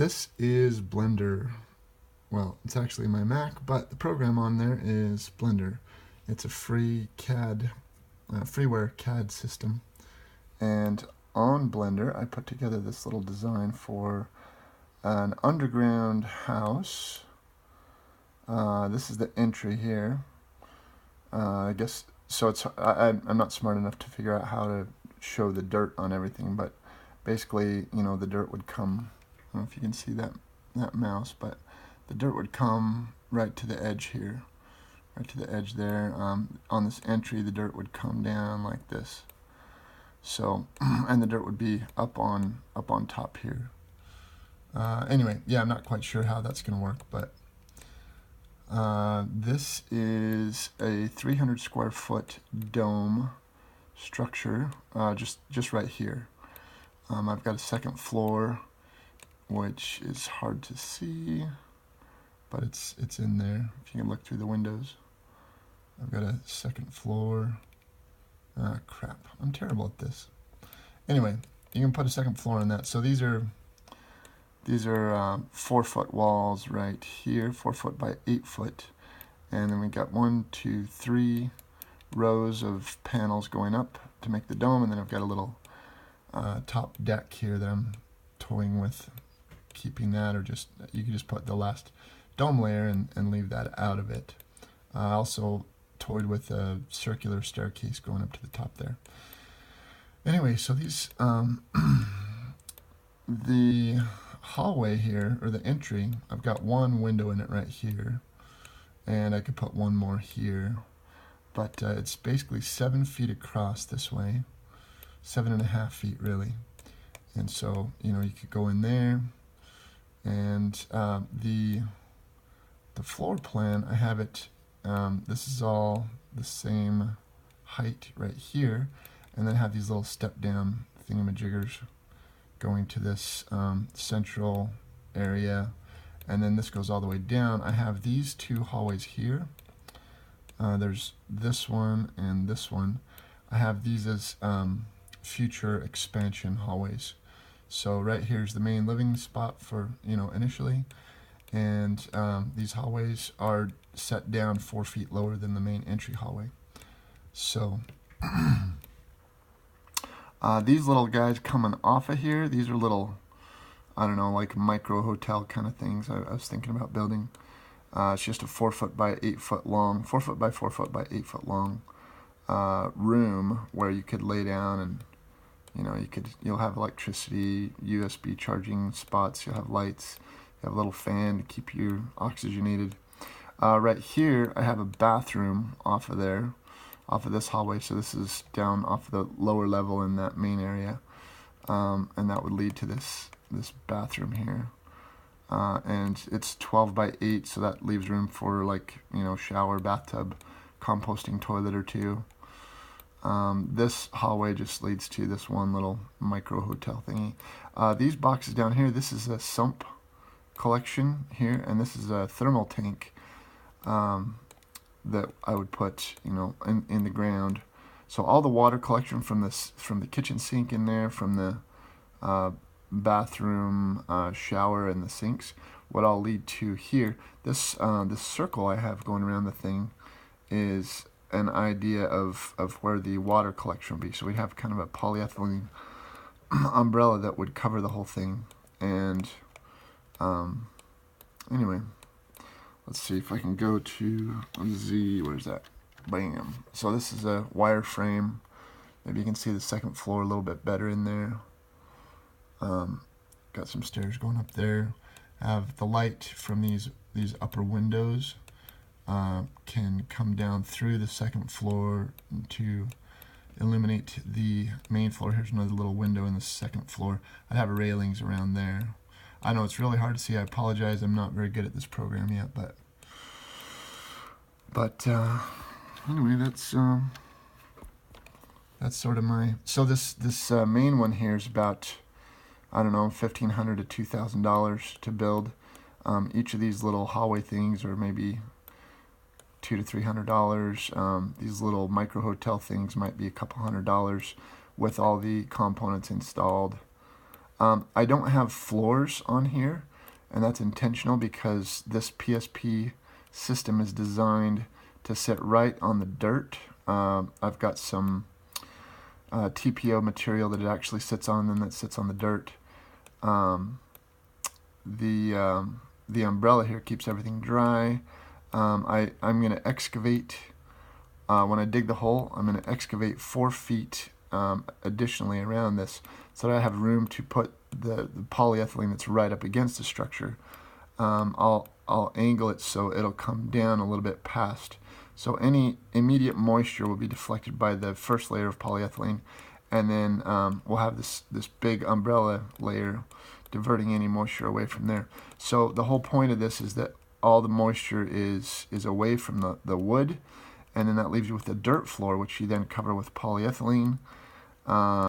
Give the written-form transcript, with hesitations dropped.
This is Blender. Well, it's actually my Mac, but the program on there is Blender. It's a free freeware CAD system. And on Blender, I put together this little design for an underground house. This is the entry here. I guess so. I'm not smart enough to figure out how to show the dirt on everything, but basically, the dirt would come. I don't know if you can see that mouse, but the dirt would come right to the edge here, right to the edge there. On this entry, the dirt would come down like this. So, and the dirt would be up on top here. Anyway, yeah, I'm not quite sure how that's going to work, but this is a 300 square foot dome structure, just right here. I've got a second floor, which is hard to see, but it's in there. If you can look through the windows, I've got a second floor. Crap, I'm terrible at this. Anyway, you can put a second floor in that. So these are 4-foot walls right here, 4 foot by 8 foot, and then we got 1, 2, 3 rows of panels going up to make the dome, and then I've got a little top deck here that I'm toying with keeping that, or just you can just put the last dome layer and leave that out of it. I also toyed with a circular staircase going up to the top there. Anyway, so these the hallway here, or the entry, I've got one window in it right here, and I could put one more here, but it's basically 7 feet across this way, 7.5 feet really. And so you could go in there, and the floor plan, I have it, this is all the same height right here, and then have these little step down thingamajiggers going to this central area, and then this goes all the way down. I have these 2 hallways here. There's this one and this one. I have these as future expansion hallways. So right here's the main living spot for initially, and these hallways are set down 4 feet lower than the main entry hallway. So these little guys coming off of here, these are little, I don't know, like micro hotel kind of things I was thinking about building. It's just a 4 foot by 8 foot long, 4 foot by 4 foot by 8 foot long room where you could lay down, and you'll have electricity, USB charging spots, you'll have lights, you have a little fan to keep you oxygenated. Right here, I have a bathroom off of there, off of this hallway, so this is down off the lower level in that main area, and that would lead to this bathroom here, and it's 12 by 8, so that leaves room for shower, bathtub, composting toilet or 2. This hallway just leads to this one little micro hotel thingy. These boxes down here, this is a sump collection here, and this is a thermal tank that I would put in the ground. So all the water collection from the kitchen sink in there, from the bathroom, shower, and the sinks would all lead to here. This circle I have going around the thing is an idea of where the water collection would be. So we'd have kind of a polyethylene umbrella that would cover the whole thing. And anyway, let's see if I can go to Z. Where's that? Bam. So this is a wireframe. Maybe you can see the second floor a little bit better in there. Got some stairs going up there. Have the light from these upper windows can come down through the second floor to illuminate the main floor. Here's another little window in the second floor. I'd have railings around there. I know it's really hard to see. I apologize. I'm not very good at this program yet, but anyway, that's sort of my. So this main one here is about, I don't know, $1,500 to $2,000 to build. Each of these little hallway things are maybe $200 to $300. These little micro hotel things might be a couple $100 with all the components installed. I don't have floors on here. and that's intentional because this PSP system is designed to sit right on the dirt. I've got some TPO material that it actually sits on, and that sits on the dirt. The umbrella here keeps everything dry. I'm going to excavate, when I dig the hole, I'm going to excavate 4 feet additionally around this so that I have room to put the polyethylene that's right up against the structure. I'll angle it so it'll come down a little bit past. So any immediate moisture will be deflected by the first layer of polyethylene, and then we'll have this big umbrella layer diverting any moisture away from there. So the whole point of this is that all the moisture is away from the wood, and then that leaves you with the dirt floor, which you then cover with polyethylene.